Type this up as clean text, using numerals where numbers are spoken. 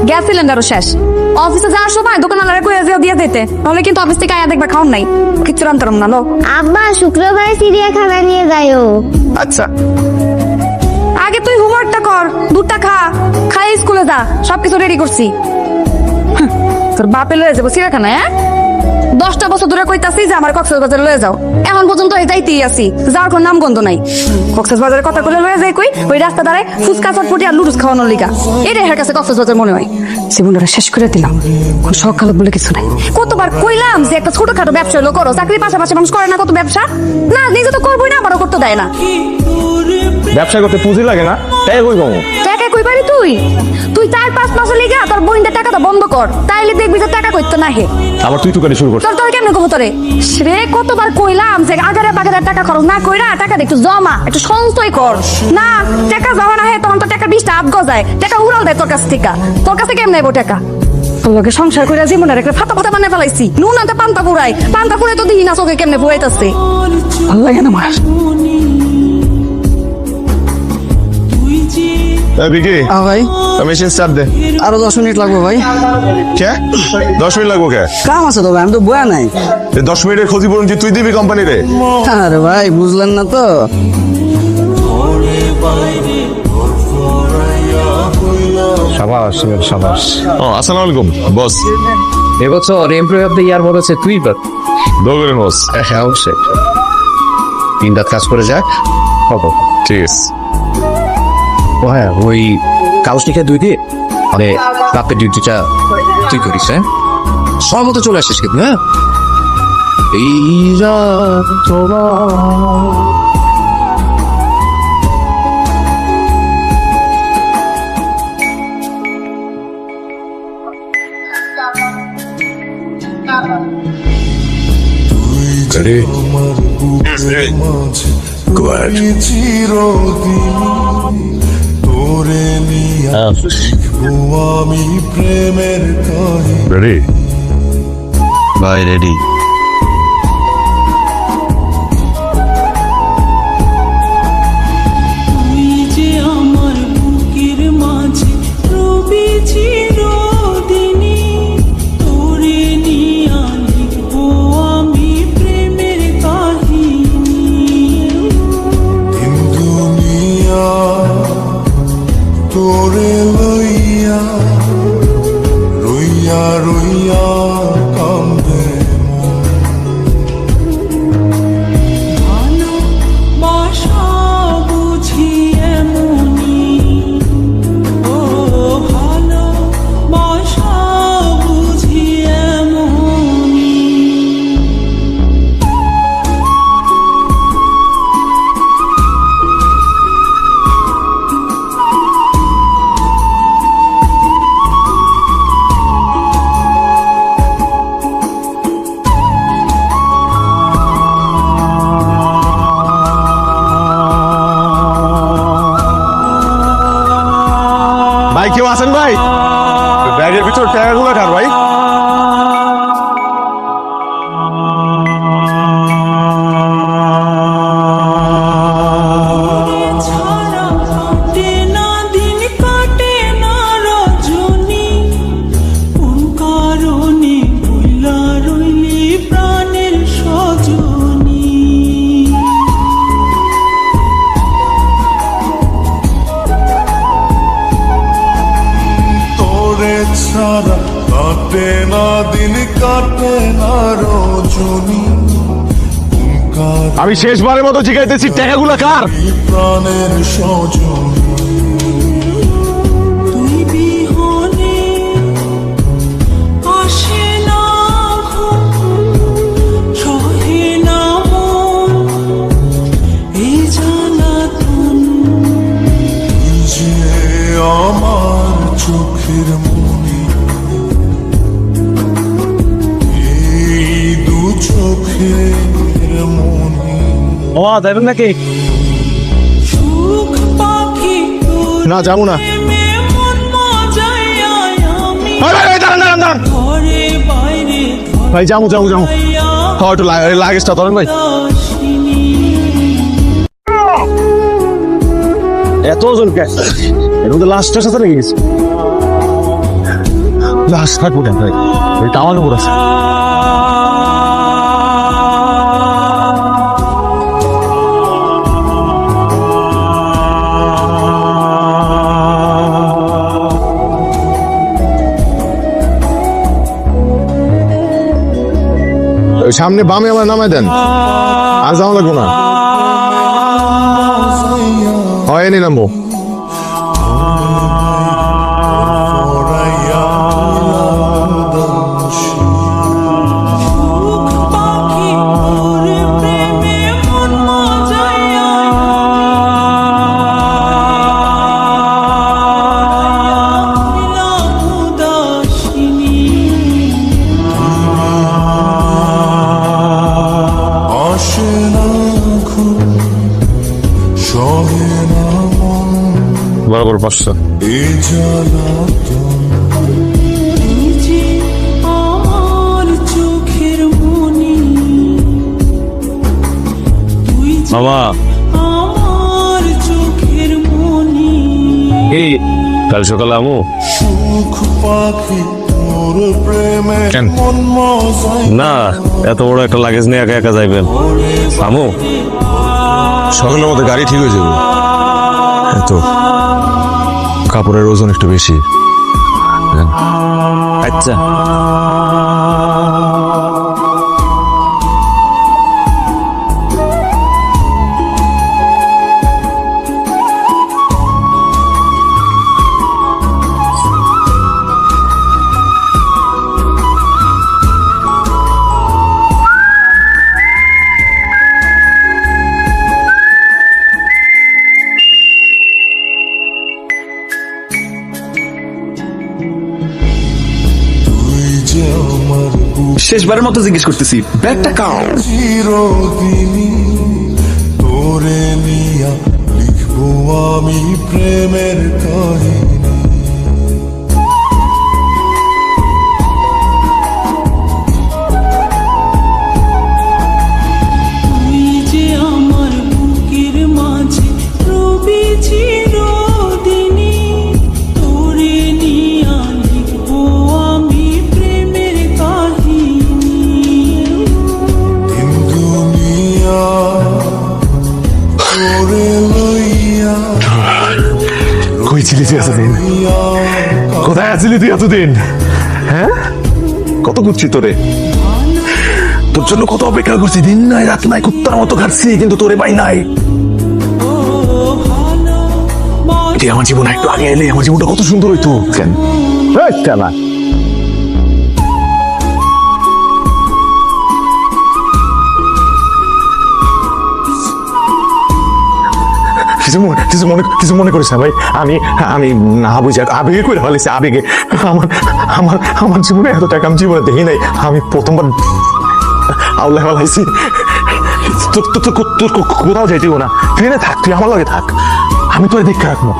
Gas সিলিন্ডারও শেষ। অফিসে যাওয়ার সময় দোকানওয়ালারা কইয়া দিয়ে যেতে, নাহলে কিন্তু অফিস থেকে আয়া দেখবা খাওন নাই, কিচ্ছু রান্তাম না। লো আব্বা শুক্রবারে চিড়িয়াখানা নিয়ে যাইও। আচ্ছা আগে তুই হোমওয়ার্কটা কর, দুধটা খা, খাই স্কুলে যা, সবকিছু রেডি করছি। তোর বাপে লয়ে যাবো চিড়িয়াখানা। 10টা বছর ধরে কইতাছি যে আমার কক্সবাজার লয়ে যাও, এখন পর্যন্ত যাইতেই আছি, যাওয়ার কোন নাম গন্ধ নাই। কক্সবাজারের কথা কইলে লয়ে যাই কই, ওই রাস্তা দাঁড়ায় ফুচকা চটপটি আর লুডুস খাওয়ানোর লিগা। এটাই এর কাছে কক্সবাজার মনে হয়। জীবনটা শেষ করে দিলাম, কোন সকাল বলে কিছু নাই। কতবার কইলাম যে একটা ছোটখাটো ব্যবসা হলো করো, চাকরির পাশাপাশি মানুষ করে না কত ব্যবসা? না, নিজে তো করবোই না, আবারও করতে দেয় না। ব্যবসা করতে পুঁজি লাগে না, তাই কই কম টাকা কই পারি তুই? তুই 4-5 মাসের লিগা তোর বোনদের টাকাটা বন্ধ কর, তাইলে দেখবি যে টাকা কইতে না হে। আবার তুই তুকারি শুরু করছিস। তোর কেমনে কমো তোরে? রে কতবার কইলাম যে আগারে বাগারে টাকা খরচ না কইরা টাকা একটু জমা, একটু সঞ্চয় কর। না, টাকা জমা না হয় তখন তো টাকা 20টা আপ গজায়, টাকা উড়াল দেয় তোর কাছ থেকে। তোর কাছে কেমনে নেবো টাকা? তোর লগে সংসার কইরা জীবনের একটা ফাটা ফাটা বানায় ফেলাইছি। নুন আনতে পান্তা পুরাই, পান্তা পুরাই তো দিই না চোখে কেমনে পুরাইতাছে। ভালো লাগে না আমার। বিকি ভাই মেশিন স্টার্ট দে। আরো 10 মিনিট লাগবে ভাই। কে 10 মিনিট লাগবো? কে কাম আছে তো ভাই, আমি তো বয়া নাই। 10 মিনিটের ক্ষতিপূরণ কি তুই দিবি কোম্পানিরে? আরে ভাই বুঝলেন না তো। সাবাস সাবাস। আসসালামু আলাইকুম বস। এবছর এমপ্লয়ি অফ দ্য ইয়ার বলেছে তুই দোগরে বস। হ্যাঁ অবশ্যই, 3 রাত কাজ করে যাক হবে। ঠিক আছে। ও হ্যাঁ, ওই কাউসনিকে 2 দিয়ে মানে রাতের ডিউটিটা তুই করিস। হ্যাঁ সময় মতো চলে আসিস কিন্তু। হ্যাঁ এই রাত তোমার Ready? Go ahead. Ready? Bye, ready. ভাই কেউ আছেন ভাই? ব্যাগের ভিতর টাকাগুলো কার ভাই? কাটে না দিন কাটে না রজনী। আমি শেষবারের মতো জিজ্ঞাসা টাকাগুলো কার? প্রাণের সজনী আমার চোখের মনি, এই দু চোখের মনি। ও দেবেন নাকি? না যাবো না। ভাই যাবো যাবো যাবো। হ্যাঁ একটু লাগেজটা ধরেন ভাই। এতজন ক্যাশ এর মধ্যে লাস্টের সাথে লেগে গেছে। লাশ থাকবো কেন ভাই? এটা আমার উপর আছে। ওই সামনে বামে আমার নামায় দেন, আর যাওয়া লাগবো না। হয় নি নামবো। আসে না ঘুম, সহে না মন, বরাবর 500। এ জ্বালাতন আমার চোখের মনি, মামা আমার চোখের মনি। এই কাল সকালে আমু সুখ পাখি তোর প্রেমে কেন? মন মজাই না, এত বড় একটা লাগেজ নিয়ে একা একা যাইবেন আমু? সকালের মধ্যে গাড়ি ঠিক হয়ে যাবে। তো কাপড়ের ওজন একটু বেশি। আচ্ছা তুই যে আমার শেষবারের মতো জিজ্ঞেস করতেছি, ব্যাগটা কাও? চিরদিনই তোরে নিয়া লিখবো আমি প্রেমের কাহিনী। তুই যে আমার বুকের মাঝে রবি চিরদিনই, তোরে নিয়া লিখবো আমি প্রেমের কাহিনী। দিন দুনিয়া তোরে লইয়া কই ছিলি তুই এতদিন? কোথায় আছিলি তুই এতদিন? হ্যাঁ, কত খুঁজছি তোরে, তোর জন্য কত অপেক্ষা করছি, দিন নাই রাত নাই কুত্তার মতো খাচ্ছি, কিন্তু তোরে পাই নাই। এটি আমার জীবন একটু আগে এলে আমার জীবনটা কত সুন্দর হইতো। কেন না কিছু মনে করিস না ভাই, আমি না বুঝে আবেগে করে ফেলেছি, আবেগে। আমার আমার আমার জীবনে এত টাকা আমি জীবনে দেখি নাই, আমি প্রথমবার আউলা ফেলাইছি। তোর কোথাও যাইতেও না, ট্রেনে থাক, তুই আমার লগে থাক, আমি তোরে দেখে রাখবো।